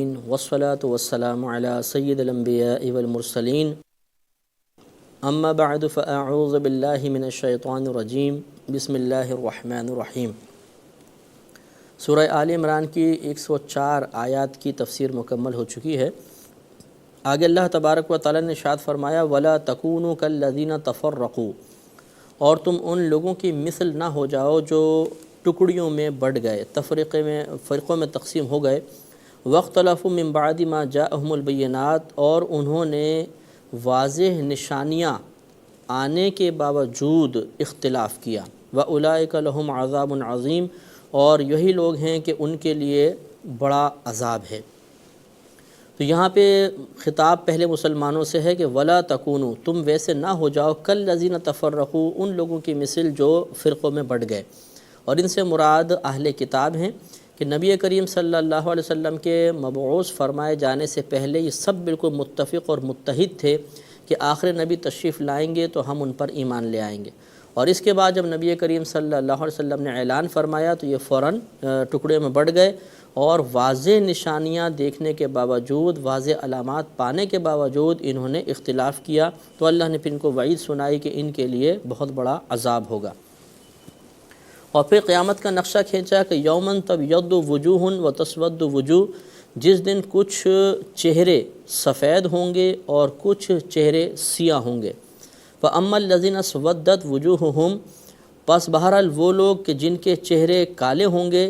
والصلاة والسلام على سید الانبیاء والمرسلین اما بعد فاعوذ باللہ من الشیطان الرجیم بسم اللہ الرحمن الرحیم۔ سورہ آل عمران کی 104 آیات کی تفسیر مکمل ہو چکی ہے۔ آگے اللہ تبارک و تعالی نے ارشاد فرمایا وَلَا تَكُونُوا كَالَّذِينَ تَفَرَّقُوا، اور تم ان لوگوں کی مثل نہ ہو جاؤ جو ٹکڑیوں میں بٹ گئے، فرقوں میں تقسیم ہو گئے۔ وَاخْتَلَفُوا مِن بَعْدِ مَا جَاءَهُمُ الْبَيِّنَاتُ، اور انہوں نے واضح نشانیاں آنے کے باوجود اختلاف کیا۔ وَأُولَئِكَ لَهُمْ عَذَابٌ عَظِيمٌ، اور یہی لوگ ہیں کہ ان کے لیے بڑا عذاب ہے۔ تو یہاں پہ خطاب پہلے مسلمانوں سے ہے کہ وَلَا تَكُونُوا، تم ویسے نہ ہو جاؤ كَالَّذِينَ تَفَرَّقُوا، ان لوگوں کی مثل جو فرقوں میں بٹ گئے، اور ان سے مراد اہل کتاب ہیں کہ نبی کریم صلی اللہ علیہ وسلم کے مبعوث فرمائے جانے سے پہلے یہ سب بالکل متفق اور متحد تھے کہ آخر نبی تشریف لائیں گے تو ہم ان پر ایمان لے آئیں گے، اور اس کے بعد جب نبی کریم صلی اللہ علیہ وسلم نے اعلان فرمایا تو یہ فوراً ٹکڑے میں بڑھ گئے، اور واضح نشانیاں دیکھنے کے باوجود، واضح علامات پانے کے باوجود انہوں نے اختلاف کیا، تو اللہ نے پھر ان کو وعید سنائی کہ ان کے لیے بہت بڑا عذاب ہوگا۔ اور پھر قیامت کا نقشہ کھینچا کہ یومن تبیض وجوہ وتسود وجوہ، جس دن کچھ چہرے سفید ہوں گے اور کچھ چہرے سیاہ ہوں گے۔ فَأَمَّا الَّذِينَ اسْوَدَّتْ وُجُوهُهُمْ، پس بہرحال وہ لوگ کہ جن کے چہرے کالے ہوں گے،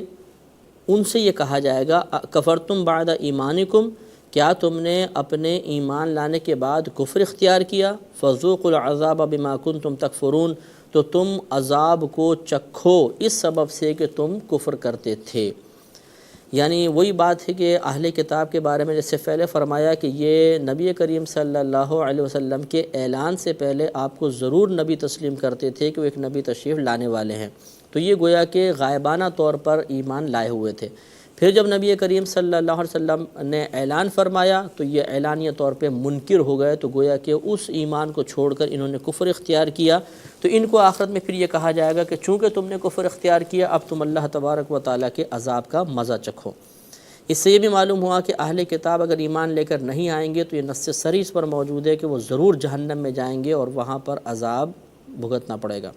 ان سے یہ کہا جائے گا کفرتم بعد ایمانکم، کیا تم نے اپنے ایمان لانے کے بعد کفر اختیار کیا؟ فذوقوا العذاب بما کنتم تکفرون، تو تم عذاب کو چکھو اس سبب سے کہ تم کفر کرتے تھے۔ یعنی وہی بات ہے کہ اہل کتاب کے بارے میں جیسے پہلے فرمایا کہ یہ نبی کریم صلی اللہ علیہ وسلم کے اعلان سے پہلے آپ کو ضرور نبی تسلیم کرتے تھے کہ وہ ایک نبی تشریف لانے والے ہیں، تو یہ گویا کہ غائبانہ طور پر ایمان لائے ہوئے تھے۔ پھر جب نبی کریم صلی اللہ علیہ وسلم نے اعلان فرمایا تو یہ اعلانیہ طور پہ منکر ہو گئے، تو گویا کہ اس ایمان کو چھوڑ کر انہوں نے کفر اختیار کیا، تو ان کو آخرت میں پھر یہ کہا جائے گا کہ چونکہ تم نے کفر اختیار کیا اب تم اللہ تبارک و تعالیٰ کے عذاب کا مزہ چکھو۔ اس سے یہ بھی معلوم ہوا کہ اہل کتاب اگر ایمان لے کر نہیں آئیں گے تو یہ نص صریح اس پر موجود ہے کہ وہ ضرور جہنم میں جائیں گے اور وہاں پر عذاب بھگتنا پڑے گا۔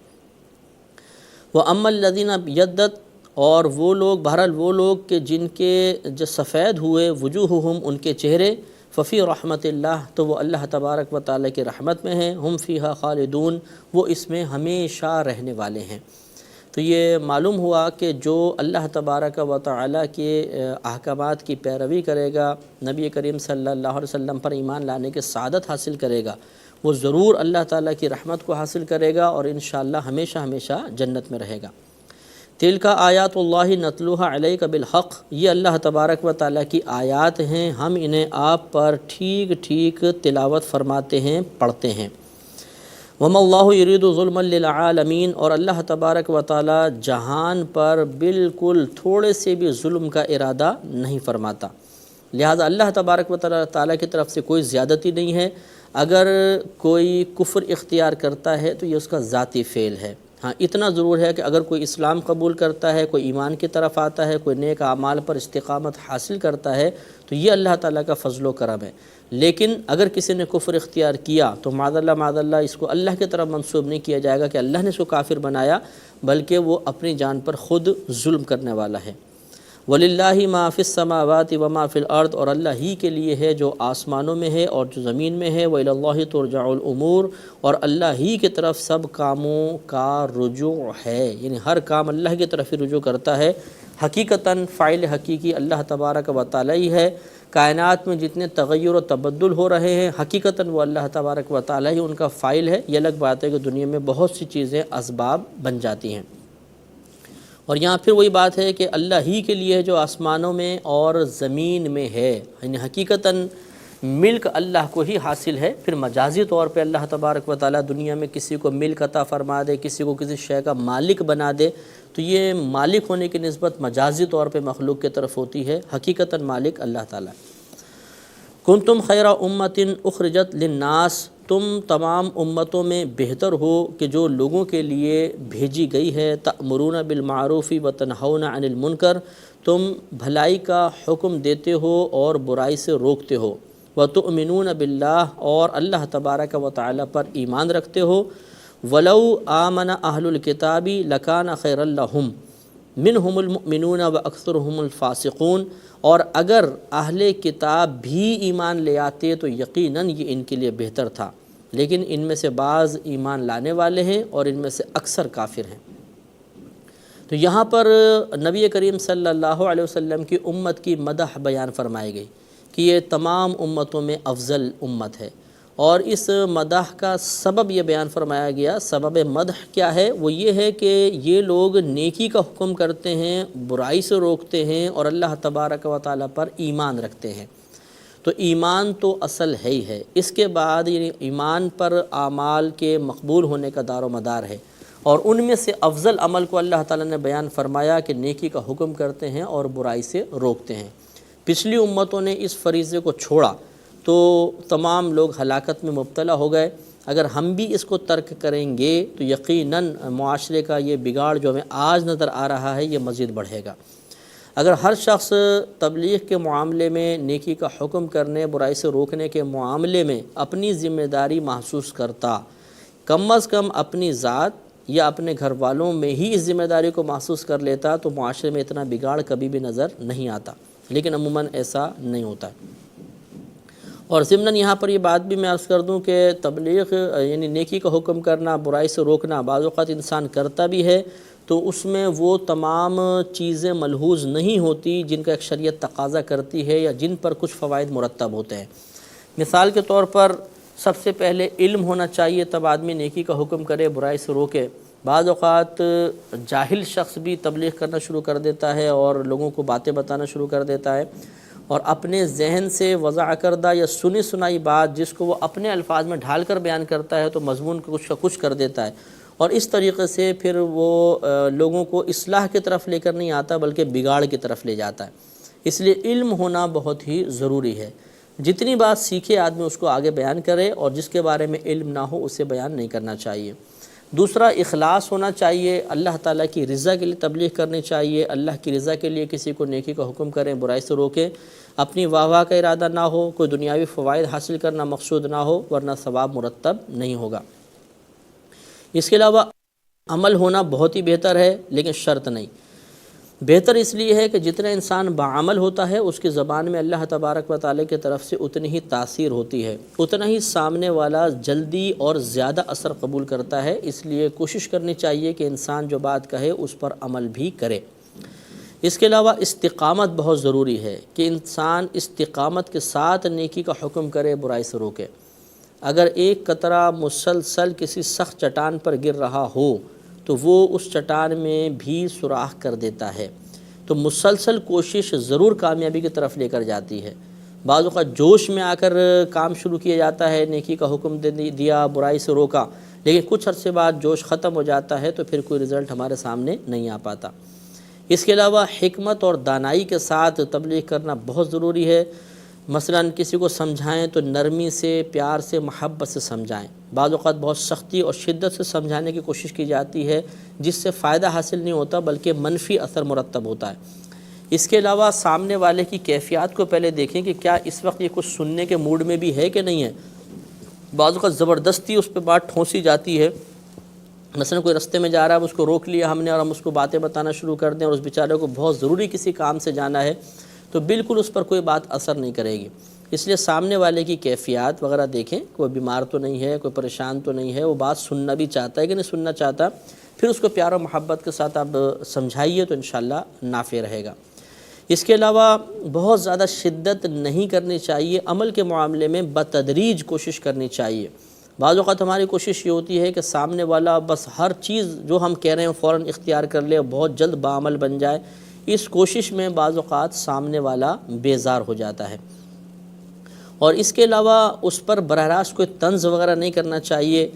وَأَمَّا الَّذِينَ ابْيَضَّتْ، اور وہ لوگ بہرحال وہ لوگ کہ جن کے جو سفید ہوئے وجوہہم، ان کے چہرے، ففی رحمت اللہ، تو وہ اللہ تبارک و تعالیٰ کی رحمت میں ہیں، ہم فیہا خالدون، وہ اس میں ہمیشہ رہنے والے ہیں۔ تو یہ معلوم ہوا کہ جو اللہ تبارک و تعالیٰ کے احکامات کی پیروی کرے گا، نبی کریم صلی اللہ علیہ وسلم پر ایمان لانے کے سعادت حاصل کرے گا، وہ ضرور اللہ تعالیٰ کی رحمت کو حاصل کرے گا اور انشاءاللہ ہمیشہ ہمیشہ جنت میں رہے گا۔ تِلْکَ آیات اللہ نتلوها علیک بالحق، یہ اللہ تبارک و تعالیٰ کی آیات ہیں، ہم انہیں آپ پر ٹھیک ٹھیک تلاوت فرماتے ہیں، پڑھتے ہیں۔ وَمَا اللَّهُ يُرِيدُ ظُلْمًا لِلْعَالَمِينَ، اور اللہ تبارک و تعالیٰ جہان پر بالکل تھوڑے سے بھی ظلم کا ارادہ نہیں فرماتا، لہذا اللہ تبارک و تعالیٰ کی طرف سے کوئی زیادتی نہیں ہے۔ اگر کوئی کفر اختیار کرتا ہے تو یہ اس کا ذاتی فعل ہے۔ ہاں اتنا ضرور ہے کہ اگر کوئی اسلام قبول کرتا ہے، کوئی ایمان کی طرف آتا ہے، کوئی نیک اعمال پر استقامت حاصل کرتا ہے تو یہ اللہ تعالیٰ کا فضل و کرم ہے، لیکن اگر کسی نے کفر اختیار کیا تو معاذ اللہ اس کو اللہ کی طرف منسوب نہیں کیا جائے گا کہ اللہ نے اس کو کافر بنایا، بلکہ وہ اپنی جان پر خود ظلم کرنے والا ہے۔ وَلِلَّهِ مَا فِي السَّمَاوَاتِ وَمَا فِي الْأَرْضِ، اور اللہ ہی کے لیے ہے جو آسمانوں میں ہے اور جو زمین میں ہے۔ وَإِلَى اللَّهِ تُرْجَعُ الْأُمُورُ، اور اللہ ہی کی طرف سب کاموں کا رجوع ہے، یعنی ہر کام اللہ کی طرف ہی رجوع کرتا ہے۔ حقیقتاً فاعل حقیقی اللہ تبارک و تعالی ہی ہے۔ کائنات میں جتنے تغیر و تبدل ہو رہے ہیں حقیقتاً وہ اللہ تبارک و تعالی ہی ان کا فاعل ہے۔ یہ الگ بات ہے کہ دنیا میں بہت سی چیزیں اسباب بن جاتی ہیں، اور یہاں پھر وہی بات ہے کہ اللہ ہی کے لیے جو آسمانوں میں اور زمین میں ہے، یعنی حقیقتاً ملک اللہ کو ہی حاصل ہے۔ پھر مجازی طور پہ اللہ تبارک و تعالیٰ دنیا میں کسی کو ملک عطا فرما دے، کسی کو کسی شے کا مالک بنا دے، تو یہ مالک ہونے کی نسبت مجازی طور پہ مخلوق کی طرف ہوتی ہے، حقیقتاً مالک اللہ تعالیٰ۔ کنتم خیر امت اخرجت للناس، تم تمام امتوں میں بہتر ہو کہ جو لوگوں کے لیے بھیجی گئی ہے، تأمرون بالمعروف وتنہون عن المنکر، تم بھلائی کا حکم دیتے ہو اور برائی سے روکتے ہو، وتؤمنون باللہ، اور اللہ تبارک و تعالی پر ایمان رکھتے ہو، ولو آمن اہل الکتاب لکان خیرا لہم منہم المؤمنون واکثرہم الفاسقون، اور اگر اہل کتاب بھی ایمان لے آتے تو یقیناً یہ ان کے لیے بہتر تھا، لیکن ان میں سے بعض ایمان لانے والے ہیں اور ان میں سے اکثر کافر ہیں۔ تو یہاں پر نبی کریم صلی اللہ علیہ وسلم کی امت کی مدح بیان فرمائی گئی کہ یہ تمام امتوں میں افضل امت ہے، اور اس مدح کا سبب یہ بیان فرمایا گیا۔ سبب مدح کیا ہے؟ وہ یہ ہے کہ یہ لوگ نیکی کا حکم کرتے ہیں، برائی سے روکتے ہیں، اور اللہ تبارک و تعالیٰ پر ایمان رکھتے ہیں۔ تو ایمان تو اصل ہے ہی ہے، اس کے بعد یعنی ایمان پر اعمال کے مقبول ہونے کا دار و مدار ہے، اور ان میں سے افضل عمل کو اللہ تعالیٰ نے بیان فرمایا کہ نیکی کا حکم کرتے ہیں اور برائی سے روکتے ہیں۔ پچھلی امتوں نے اس فریضے کو چھوڑا تو تمام لوگ ہلاکت میں مبتلا ہو گئے۔ اگر ہم بھی اس کو ترک کریں گے تو یقیناً معاشرے کا یہ بگاڑ جو ہمیں آج نظر آ رہا ہے یہ مزید بڑھے گا۔ اگر ہر شخص تبلیغ کے معاملے میں، نیکی کا حکم کرنے، برائی سے روکنے کے معاملے میں اپنی ذمہ داری محسوس کرتا، کم از کم اپنی ذات یا اپنے گھر والوں میں ہی اس ذمہ داری کو محسوس کر لیتا تو معاشرے میں اتنا بگاڑ کبھی بھی نظر نہیں آتا، لیکن عموماً ایسا نہیں ہوتا۔ اور ضمناً یہاں پر یہ بات بھی میں عرض کر دوں کہ تبلیغ یعنی نیکی کا حکم کرنا، برائی سے روکنا بعض اوقات انسان کرتا بھی ہے تو اس میں وہ تمام چیزیں ملحوظ نہیں ہوتی جن کا ایک شریعت تقاضا کرتی ہے یا جن پر کچھ فوائد مرتب ہوتے ہیں۔ مثال کے طور پر سب سے پہلے علم ہونا چاہیے، تب آدمی نیکی کا حکم کرے، برائی سے روکے۔ بعض اوقات جاہل شخص بھی تبلیغ کرنا شروع کر دیتا ہے اور لوگوں کو باتیں بتانا شروع کر دیتا ہے، اور اپنے ذہن سے وضع کردہ یا سنی سنائی بات جس کو وہ اپنے الفاظ میں ڈھال کر بیان کرتا ہے تو مضمون کو کچھ کا کچھ کر دیتا ہے، اور اس طریقے سے پھر وہ لوگوں کو اصلاح کی طرف لے کر نہیں آتا بلکہ بگاڑ کی طرف لے جاتا ہے۔ اس لیے علم ہونا بہت ہی ضروری ہے۔ جتنی بات سیکھے آدمی اس کو آگے بیان کرے، اور جس کے بارے میں علم نہ ہو اسے بیان نہیں کرنا چاہیے۔ دوسرا، اخلاص ہونا چاہیے، اللہ تعالیٰ کی رضا کے لیے تبلیغ کرنی چاہیے، اللہ کی رضا کے لیے کسی کو نیکی کا حکم کریں، برائی سے روکیں، اپنی واہ واہ کا ارادہ نہ ہو، کوئی دنیاوی فوائد حاصل کرنا مقصود نہ ہو، ورنہ ثواب مرتب نہیں ہوگا۔ اس کے علاوہ عمل ہونا بہت ہی بہتر ہے، لیکن شرط نہیں۔ بہتر اس لیے ہے کہ جتنا انسان بعمل ہوتا ہے اس کی زبان میں اللہ تبارک و تعالی کی طرف سے اتنی ہی تاثیر ہوتی ہے، اتنا ہی سامنے والا جلدی اور زیادہ اثر قبول کرتا ہے۔ اس لیے کوشش کرنی چاہیے کہ انسان جو بات کہے اس پر عمل بھی کرے۔ اس کے علاوہ استقامت بہت ضروری ہے کہ انسان استقامت کے ساتھ نیکی کا حکم کرے، برائی سے روکے۔ اگر ایک قطرہ مسلسل کسی سخت چٹان پر گر رہا ہو تو وہ اس چٹان میں بھی سوراخ کر دیتا ہے، تو مسلسل کوشش ضرور کامیابی کی طرف لے کر جاتی ہے۔ بعض اوقات جوش میں آ کر کام شروع کیا جاتا ہے، نیکی کا حکم دیا، برائی سے روکا، لیکن کچھ عرصے بعد جوش ختم ہو جاتا ہے تو پھر کوئی رزلٹ ہمارے سامنے نہیں آ پاتا۔ اس کے علاوہ حکمت اور دانائی کے ساتھ تبلیغ کرنا بہت ضروری ہے۔ مثلا کسی کو سمجھائیں تو نرمی سے، پیار سے، محبت سے سمجھائیں۔ بعض اوقات بہت سختی اور شدت سے سمجھانے کی کوشش کی جاتی ہے جس سے فائدہ حاصل نہیں ہوتا بلکہ منفی اثر مرتب ہوتا ہے۔ اس کے علاوہ سامنے والے کی کیفیات کو پہلے دیکھیں کہ کیا اس وقت یہ کچھ سننے کے موڈ میں بھی ہے کہ نہیں ہے۔ بعض اوقات زبردستی اس پہ بات ٹھونسی جاتی ہے، مثلا کوئی رستے میں جا رہا ہے، اس کو روک لیا ہم نے اور ہم اس کو باتیں بتانا شروع کر دیں، اور اس بیچارے کو بہت ضروری کسی کام سے جانا ہے، تو بالکل اس پر کوئی بات اثر نہیں کرے گی۔ اس لیے سامنے والے کی کیفیات وغیرہ دیکھیں، کوئی بیمار تو نہیں ہے، کوئی پریشان تو نہیں ہے، وہ بات سننا بھی چاہتا ہے کہ نہیں سننا چاہتا، پھر اس کو پیار و محبت کے ساتھ آپ سمجھائیے تو انشاءاللہ نافع رہے گا۔ اس کے علاوہ بہت زیادہ شدت نہیں کرنی چاہیے، عمل کے معاملے میں بتدریج کوشش کرنی چاہیے۔ بعض اوقات ہماری کوشش یہ ہوتی ہے کہ سامنے والا بس ہر چیز جو ہم کہہ رہے ہیں فوراً اختیار کر لے اور بہت جلد بعمل بن جائے۔ اس کوشش میں بعض اوقات سامنے والا بیزار ہو جاتا ہے، اور اس کے علاوہ اس پر براہ راست کوئی طنز وغیرہ نہیں کرنا چاہیے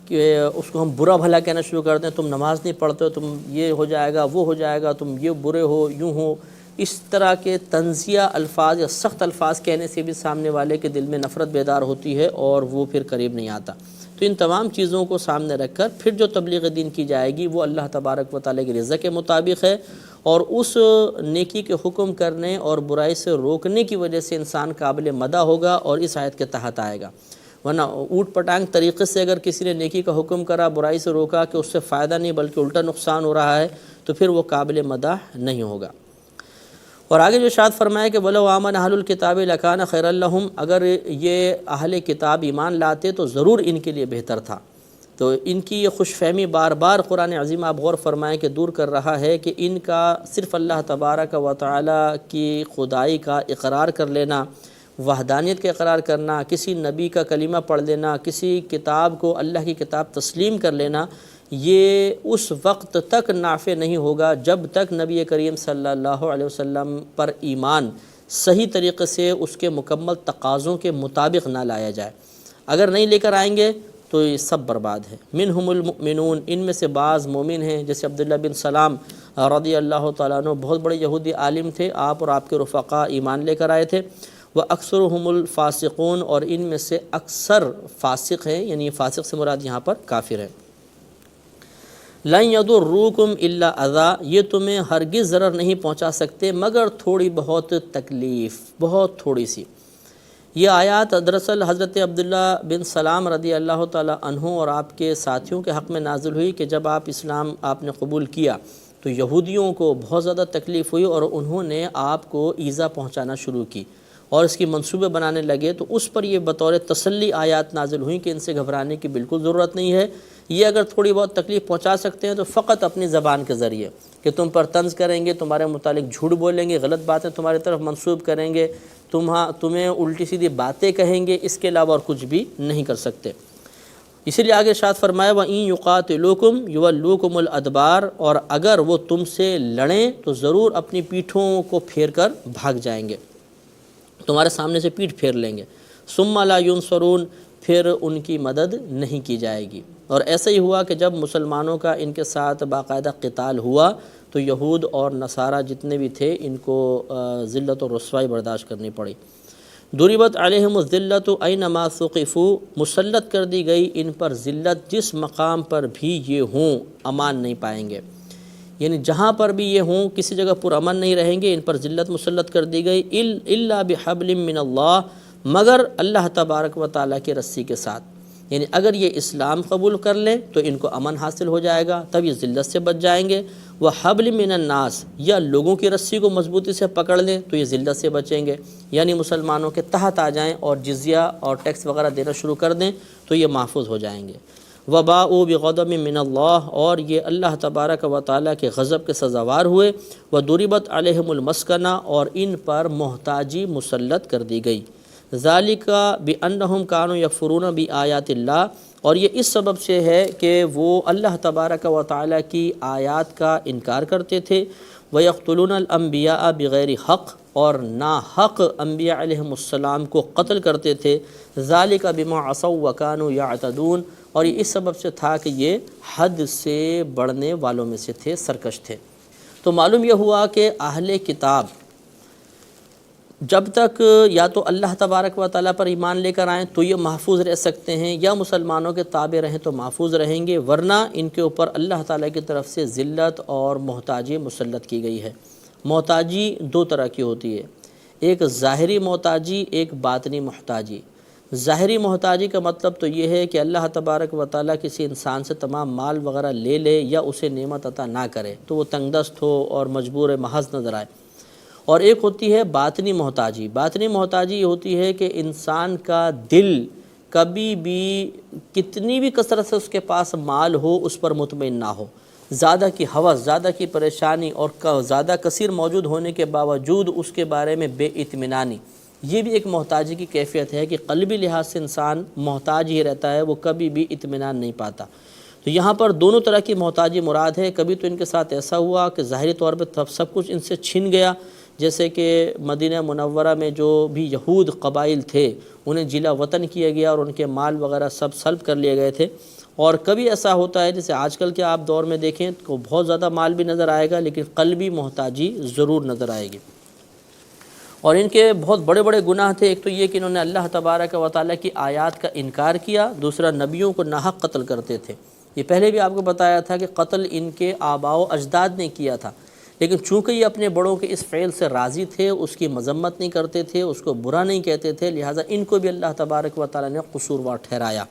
کہ اس کو ہم برا بھلا کہنا شروع کر دیں، تم نماز نہیں پڑھتے ہو، تم یہ ہو جائے گا، وہ ہو جائے گا، تم یہ برے ہو، یوں ہو، اس طرح کے طنزیہ الفاظ یا سخت الفاظ کہنے سے بھی سامنے والے کے دل میں نفرت بیدار ہوتی ہے اور وہ پھر قریب نہیں آتا۔ تو ان تمام چیزوں کو سامنے رکھ کر پھر جو تبلیغ دین کی جائے گی وہ اللہ تبارک و تعالیٰ کی رضا کے مطابق ہے، اور اس نیکی کے حکم کرنے اور برائی سے روکنے کی وجہ سے انسان قابل مدح ہوگا اور اس آیت کے تحت آئے گا۔ ورنہ اوٹ پٹانگ طریقے سے اگر کسی نے نیکی کا حکم کرا، برائی سے روکا کہ اس سے فائدہ نہیں بلکہ الٹا نقصان ہو رہا ہے، تو پھر وہ قابل مدح نہیں ہوگا۔ اور آگے جو ارشاد فرمایا کہ وَلَوْ آمَنَ أَهْلُ الْكِتَابِ لَكَانَ خَيْرًا لَهُمْ، اگر یہ اہل کتاب ایمان لاتے تو ضرور ان کے لیے بہتر تھا۔ تو ان کی یہ خوش فہمی بار بار قرآن عظیم آپ غور فرمائیں کہ دور کر رہا ہے کہ ان کا صرف اللہ تبارک و تعالیٰ کی خدائی کا اقرار کر لینا، وحدانیت کا اقرار کرنا، کسی نبی کا کلمہ پڑھ لینا، کسی کتاب کو اللہ کی کتاب تسلیم کر لینا، یہ اس وقت تک نافع نہیں ہوگا جب تک نبی کریم صلی اللہ علیہ وسلم پر ایمان صحیح طریقے سے اس کے مکمل تقاضوں کے مطابق نہ لایا جائے۔ اگر نہیں لے کر آئیں گے تو یہ سب برباد ہے۔ منہم المؤمنون، ان میں سے بعض مومن ہیں، جیسے عبداللہ بن سلام رضی اللہ تعالیٰ عنہ، بہت بڑے یہودی عالم تھے، آپ اور آپ کے رفقا ایمان لے کر آئے تھے۔ وَأَكْثَرُهُمُ الْفَاسِقُونَ، اور ان میں سے اکثر فاسق ہیں، یعنی فاسق سے مراد یہاں پر کافر ہیں۔ لَن يَضُرُّوكُمْ إِلَّا أَذًى، یہ تمہیں ہرگز ضرر نہیں پہنچا سکتے مگر تھوڑی بہت تکلیف، بہت تھوڑی سی۔ یہ آیات دراصل حضرت عبداللہ بن سلام رضی اللہ تعالیٰ عنہ اور آپ کے ساتھیوں کے حق میں نازل ہوئی کہ جب اسلام آپ نے قبول کیا تو یہودیوں کو بہت زیادہ تکلیف ہوئی اور انہوں نے آپ کو ایذا پہنچانا شروع کی اور اس کی منصوبے بنانے لگے، تو اس پر یہ بطور تسلی آیات نازل ہوئیں کہ ان سے گھبرانے کی بالکل ضرورت نہیں ہے۔ یہ اگر تھوڑی بہت تکلیف پہنچا سکتے ہیں تو فقط اپنی زبان کے ذریعے، کہ تم پر طنز کریں گے، تمہارے متعلق جھوٹ بولیں گے، غلط باتیں تمہاری طرف منسوب کریں گے، تمہیں الٹی سیدھی باتیں کہیں گے، اس کے علاوہ اور کچھ بھی نہیں کر سکتے۔ اسی لیے آگے ارشاد فرمایا وَإِن يُقَاتِلُوكُمْ يُوَلُّوكُمُ الْأَدْبَارَ، اور اگر وہ تم سے لڑیں تو ضرور اپنی پیٹھوں کو پھیر کر بھاگ جائیں گے، تمہارے سامنے سے پیٹھ پھیر لیں گے۔ ثُمَّ لَا يُنصَرُونَ، پھر ان کی مدد نہیں کی جائے گی۔ اور ایسا ہی ہوا کہ جب مسلمانوں کا ان کے ساتھ باقاعدہ قتال ہوا تو یہود اور نصارہ جتنے بھی تھے ان کو ذلت و رسوائی برداشت کرنی پڑی۔ ضربت علیہم الذلۃ اینما ثقفوا، مسلط کر دی گئی ان پر ذلت، جس مقام پر بھی یہ ہوں امان نہیں پائیں گے، یعنی جہاں پر بھی یہ ہوں کسی جگہ پر امن نہیں رہیں گے، ان پر ذلت مسلط کر دی گئی۔ الا بحبل من اللہ، مگر اللہ تبارک و تعالیٰ کی رسی کے ساتھ، یعنی اگر یہ اسلام قبول کر لیں تو ان کو امن حاصل ہو جائے گا، تب یہ ذلت سے بچ جائیں گے۔ وحبل من الناس، یا لوگوں کی رسی کو مضبوطی سے پکڑ لیں تو یہ ذلت سے بچیں گے، یعنی مسلمانوں کے تحت آ جائیں اور جزیہ اور ٹیکس وغیرہ دینا شروع کر دیں تو یہ محفوظ ہو جائیں گے۔ وباءوا بغضب من اللہ، اور یہ اللہ تبارک و تعالیٰ کے غضب کے سزاوار ہوئے۔ وضربت علیہم المسکنہ، اور ان پر محتاجی مسلط کر دی گئی۔ ذالک بانہم کانوا یکفرون بآیات اللہ، اور یہ اس سبب سے ہے کہ وہ اللہ تبارک و تعالیٰ کی آیات کا انکار کرتے تھے۔ وَيَقْتُلُونَ الْأَنْبِيَاءَ بِغَيْرِ حق، اور ناحق انبیاء علیہم السلام کو قتل کرتے تھے۔ ذَلِكَ بِمَا عَصَوْا وَكَانُوا يَعْتَدُونَ، اور یہ اس سبب سے تھا کہ یہ حد سے بڑھنے والوں میں سے تھے، سرکش تھے۔ تو معلوم یہ ہوا کہ اہل کتاب جب تک یا تو اللہ تبارک و تعالیٰ پر ایمان لے کر آئیں تو یہ محفوظ رہ سکتے ہیں، یا مسلمانوں کے تابع رہیں تو محفوظ رہیں گے، ورنہ ان کے اوپر اللہ تعالیٰ کی طرف سے ذلت اور محتاجی مسلط کی گئی ہے۔ محتاجی دو طرح کی ہوتی ہے، ایک ظاہری محتاجی، ایک باطنی محتاجی۔ ظاہری محتاجی کا مطلب تو یہ ہے کہ اللہ تبارک و تعالیٰ کسی انسان سے تمام مال وغیرہ لے لے یا اسے نعمت عطا نہ کرے تو وہ تنگ دست ہو اور مجبور محض نظر آئے۔ اور ایک ہوتی ہے باطنی محتاجی۔ باطنی محتاجی یہ ہوتی ہے کہ انسان کا دل کبھی بھی کتنی بھی کثرت سے اس کے پاس مال ہو اس پر مطمئن نہ ہو، زیادہ کی ہوس، زیادہ کی پریشانی اور زیادہ کثیر موجود ہونے کے باوجود اس کے بارے میں بے اطمینانی، یہ بھی ایک محتاجی کی کیفیت ہے کہ قلبی لحاظ سے انسان محتاج ہی رہتا ہے، وہ کبھی بھی اطمینان نہیں پاتا۔ تو یہاں پر دونوں طرح کی محتاجی مراد ہے۔ کبھی تو ان کے ساتھ ایسا ہوا کہ ظاہری طور پہ سب کچھ ان سے چھن گیا، جیسے کہ مدینہ منورہ میں جو بھی یہود قبائل تھے انہیں جلا وطن کیا گیا اور ان کے مال وغیرہ سب سلب کر لیے گئے تھے۔ اور کبھی ایسا ہوتا ہے جیسے آج کل کے آپ دور میں دیکھیں تو بہت زیادہ مال بھی نظر آئے گا لیکن قلبی محتاجی ضرور نظر آئے گی۔ اور ان کے بہت بڑے بڑے گناہ تھے، ایک تو یہ کہ انہوں نے اللہ تبارک و تعالیٰ کی آیات کا انکار کیا، دوسرا نبیوں کو ناحق قتل کرتے تھے۔ یہ پہلے بھی آپ کو بتایا تھا کہ قتل ان کے آباء و اجداد نے کیا تھا، لیکن چونکہ یہ اپنے بڑوں کے اس فعل سے راضی تھے، اس کی مذمت نہیں کرتے تھے، اس کو برا نہیں کہتے تھے، لہٰذا ان کو بھی اللہ تبارک و تعالیٰ نے قصوروار ٹھہرایا۔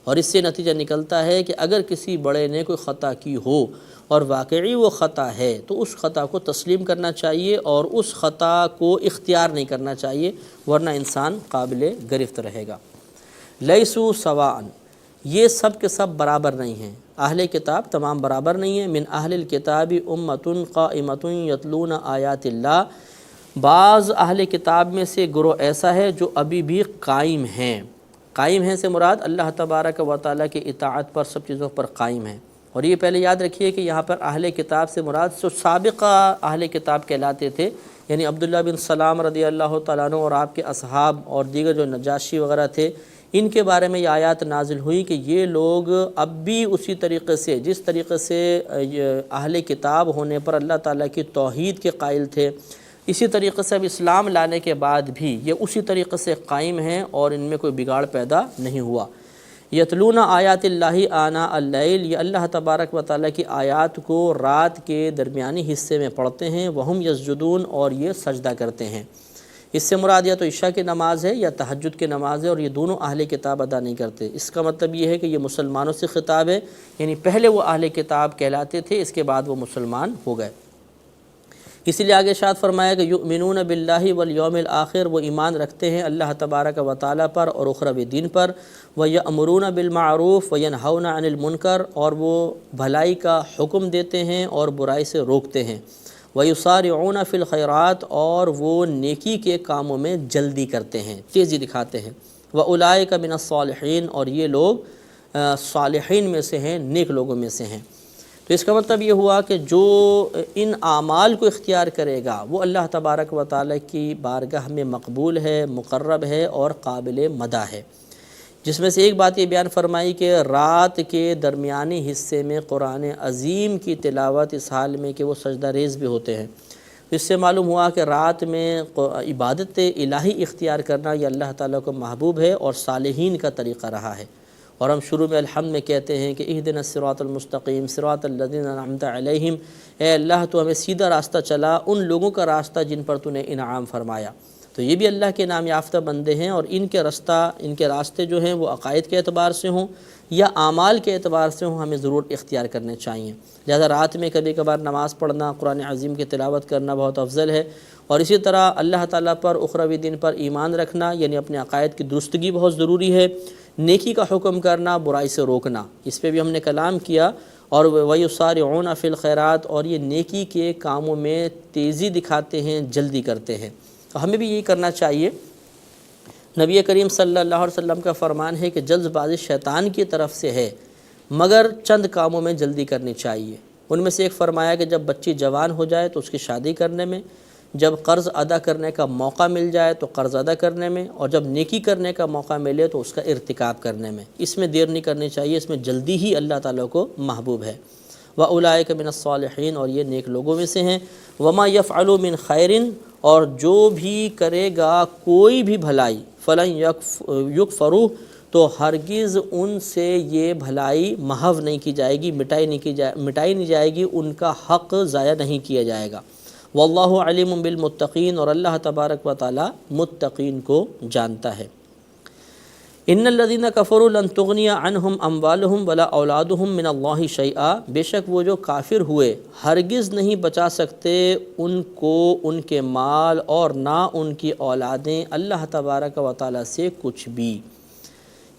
اور اس سے نتیجہ نکلتا ہے کہ اگر کسی بڑے نے کوئی خطا کی ہو اور واقعی وہ خطا ہے تو اس خطا کو تسلیم کرنا چاہیے اور اس خطا کو اختیار نہیں کرنا چاہیے، ورنہ انسان قابل گرفت رہے گا۔ لیسوا سواء، یہ سب کے سب برابر نہیں ہیں، اہل کتاب تمام برابر نہیں ہیں۔ من اہل الکتاب امۃ قائمۃ یتلون آیات اللہ، بعض اہل کتاب میں سے گروہ ایسا ہے جو ابھی بھی قائم ہیں۔ قائم ہیں سے مراد اللہ تبارک و تعالیٰ کی اطاعت پر، سب چیزوں پر قائم ہیں۔ اور یہ پہلے یاد رکھیے کہ یہاں پر اہل کتاب سے مراد جو سابقہ اہل کتاب کہلاتے تھے، یعنی عبداللہ بن سلام رضی اللہ تعالیٰ عنہ اور آپ کے اصحاب اور دیگر جو نجاشی وغیرہ تھے، ان کے بارے میں یہ آیات نازل ہوئی کہ یہ لوگ اب بھی اسی طریقے سے، جس طریقے سے اہل کتاب ہونے پر اللہ تعالیٰ کی توحید کے قائل تھے، اسی طریقے سے اب اسلام لانے کے بعد بھی یہ اسی طریقے سے قائم ہیں اور ان میں کوئی بگاڑ پیدا نہیں ہوا۔ یتلون آیات اللہ آناء اللیل، یہ اللہ تبارک و تعالیٰ کی آیات کو رات کے درمیانی حصے میں پڑھتے ہیں، وہم یسجدون، اور یہ سجدہ کرتے ہیں۔ اس سے مراد یا تو عشاء کی نماز ہے یا تہجد کی نماز ہے، اور یہ دونوں اہل کتاب ادا نہیں کرتے۔ اس کا مطلب یہ ہے کہ یہ مسلمانوں سے خطاب ہے، یعنی پہلے وہ اہل کتاب کہلاتے تھے، اس کے بعد وہ مسلمان ہو گئے۔ اسی لیے آگے ارشاد فرمایا کہ یؤمنون باللہ والیوم الآخر، وہ ایمان رکھتے ہیں اللہ تبارک و تعالیٰ پر اور اخروی دین پر، ویأمرون بالمعروف وینہون عن المنکر، اور وہ بھلائی کا حکم دیتے ہیں اور برائی سے روکتے ہیں، ویسارعون فی الخیرات، اور وہ نیکی کے کاموں میں جلدی کرتے ہیں، تیزی دکھاتے ہیں، واولئک من الصالحین، اور یہ لوگ صالحین میں سے ہیں، نیک لوگوں میں سے ہیں۔ تو اس کا مطلب یہ ہوا کہ جو ان اعمال کو اختیار کرے گا وہ اللہ تبارک و تعالیٰ کی بارگاہ میں مقبول ہے، مقرب ہے اور قابل مدح ہے۔ جس میں سے ایک بات یہ بیان فرمائی کہ رات کے درمیانی حصے میں قرآن عظیم کی تلاوت، اس حال میں کہ وہ سجدہ ریز بھی ہوتے ہیں۔ اس سے معلوم ہوا کہ رات میں عبادت الہی اختیار کرنا یہ اللہ تعالیٰ کو محبوب ہے اور صالحین کا طریقہ رہا ہے۔ اور ہم شروع میں الحمد میں کہتے ہیں کہ اہدنا الصراط المستقیم صراط الذین انعمت علیہم، اے اللہ تو ہمیں سیدھا راستہ چلا، ان لوگوں کا راستہ جن پر تو نے انعام فرمایا۔ تو یہ بھی اللہ کے نام یافتہ بندے ہیں، اور ان کے راستے جو ہیں وہ عقائد کے اعتبار سے ہوں یا اعمال کے اعتبار سے ہوں، ہمیں ضرور اختیار کرنے چاہیے۔ لہذا رات میں کبھی کبھار نماز پڑھنا، قرآن عظیم کی تلاوت کرنا بہت افضل ہے، اور اسی طرح اللہ تعالیٰ پر، اخروی دین پر ایمان رکھنا، یعنی اپنے عقائد کی درستگی بہت ضروری ہے۔ نیکی کا حکم کرنا، برائی سے روکنا، اس پہ بھی ہم نے کلام کیا، اور ویسارعون فی الخیرات، اور یہ نیکی کے کاموں میں تیزی دکھاتے ہیں، جلدی کرتے ہیں۔ تو ہمیں بھی یہی کرنا چاہیے۔ نبی کریم صلی اللہ علیہ وسلم کا فرمان ہے کہ جلد بازی شیطان کی طرف سے ہے، مگر چند کاموں میں جلدی کرنی چاہیے۔ ان میں سے ایک فرمایا کہ جب بچی جوان ہو جائے تو اس کی شادی کرنے میں، جب قرض ادا کرنے کا موقع مل جائے تو قرض ادا کرنے میں، اور جب نیکی کرنے کا موقع ملے تو اس کا ارتکاب کرنے میں۔ اس میں دیر نہیں کرنی چاہیے، اس میں جلدی ہی اللہ تعالیٰ کو محبوب ہے۔ وَأُولَئِكَ مِنَ الصَّالِحِينَ، اور یہ نیک لوگوں میں سے ہیں۔ وَمَا يَفْعَلُوا مِنْ خَيْرٍ، اور جو بھی کرے گا کوئی بھی بھلائی، فَلَنْ يُكْفَرُوا، تو ہرگز ان سے یہ بھلائی محو نہیں کی جائے گی، مٹائی نہیں جائے گی، ان کا حق ضائع نہیں کیا جائے گا۔ واللہ علیم بالمتقین، اور اللہ تبارک و تعالی متقین کو جانتا ہے۔ ان الذین کفروا لن تغنی عنہم اموالہم ولا اولادہم من اللہ شیئا، بے شک وہ جو کافر ہوئے ہرگز نہیں بچا سکتے ان کو ان کے مال اور نہ ان کی اولادیں اللہ تبارک و تعالی سے کچھ بھی۔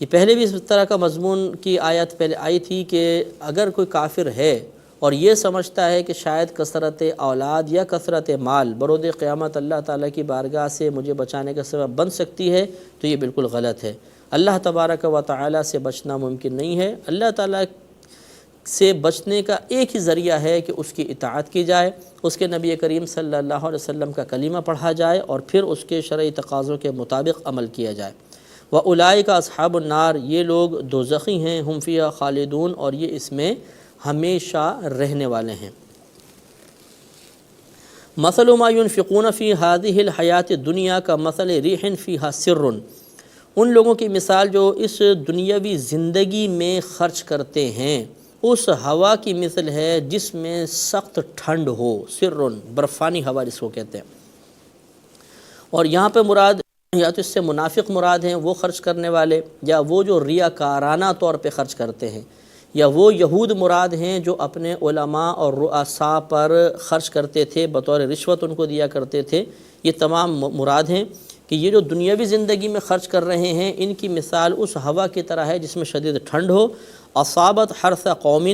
یہ پہلے بھی اس طرح کا مضمون کی آیت پہلے آئی تھی کہ اگر کوئی کافر ہے اور یہ سمجھتا ہے کہ شاید کثرت اولاد یا کثرت مال برود قیامت اللہ تعالیٰ کی بارگاہ سے مجھے بچانے کا سبب بن سکتی ہے، تو یہ بالکل غلط ہے۔ اللہ تبارک و تعالیٰ سے بچنا ممکن نہیں ہے۔ اللہ تعالیٰ سے بچنے کا ایک ہی ذریعہ ہے کہ اس کی اطاعت کی جائے، اس کے نبی کریم صلی اللہ علیہ وسلم کا کلمہ پڑھا جائے اور پھر اس کے شرعی تقاضوں کے مطابق عمل کیا جائے۔ وَأُولَٰئِکَ أَصْحَابُ النَّارِ، یہ لوگ دوزخی ہیں، ہم فیہا خالدون، اور یہ اس میں ہمیشہ رہنے والے ہیں۔ مثل ما ينفقون فی هذه الحیات الدنیا کا مثل ریح فیہا سر، ان لوگوں کی مثال جو اس دنیاوی زندگی میں خرچ کرتے ہیں اس ہوا کی مثل ہے جس میں سخت ٹھنڈ ہو، سر برفانی ہوا جس کو کہتے ہیں۔ اور یہاں پہ مراد یا تو اس سے منافق مراد ہیں، وہ خرچ کرنے والے، یا وہ جو ریاکارانہ طور پہ خرچ کرتے ہیں، یا وہ یہود مراد ہیں جو اپنے علماء اور رؤساء پر خرچ کرتے تھے، بطور رشوت ان کو دیا کرتے تھے۔ یہ تمام مراد ہیں کہ یہ جو دنیاوی زندگی میں خرچ کر رہے ہیں ان کی مثال اس ہوا کی طرح ہے جس میں شدید ٹھنڈ ہو، اصابت حرث قوم،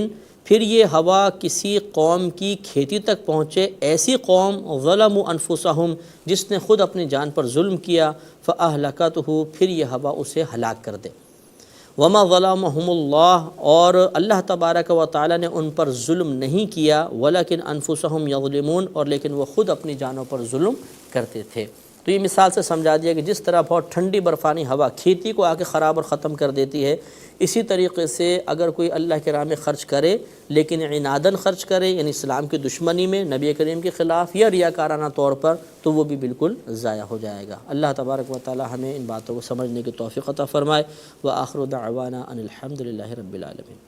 پھر یہ ہوا کسی قوم کی کھیتی تک پہنچے، ایسی قوم ظلموا انفسہم جس نے خود اپنی جان پر ظلم کیا، فاہلکتہ، پھر یہ ہوا اسے ہلاک کر دے۔ وما ظلمہم اللہ، اور اللہ تبارک و تعالی نے ان پر ظلم نہیں کیا، ولکن انفسہم یظلمون، اور لیکن وہ خود اپنی جانوں پر ظلم کرتے تھے۔ تو یہ مثال سے سمجھا دیا کہ جس طرح بہت ٹھنڈی برفانی ہوا کھیتی کو آ کے خراب اور ختم کر دیتی ہے، اسی طریقے سے اگر کوئی اللہ کے راہ میں خرچ کرے لیکن عناداً خرچ کرے، یعنی اسلام کی دشمنی میں، نبی کریم کے خلاف، یا ریاکارانہ طور پر، تو وہ بھی بالکل ضائع ہو جائے گا۔ اللہ تبارک و تعالی ہمیں ان باتوں کو سمجھنے کی توفیق عطا فرمائے۔ وآخر دعوانا ان الحمد للہ رب العالمین۔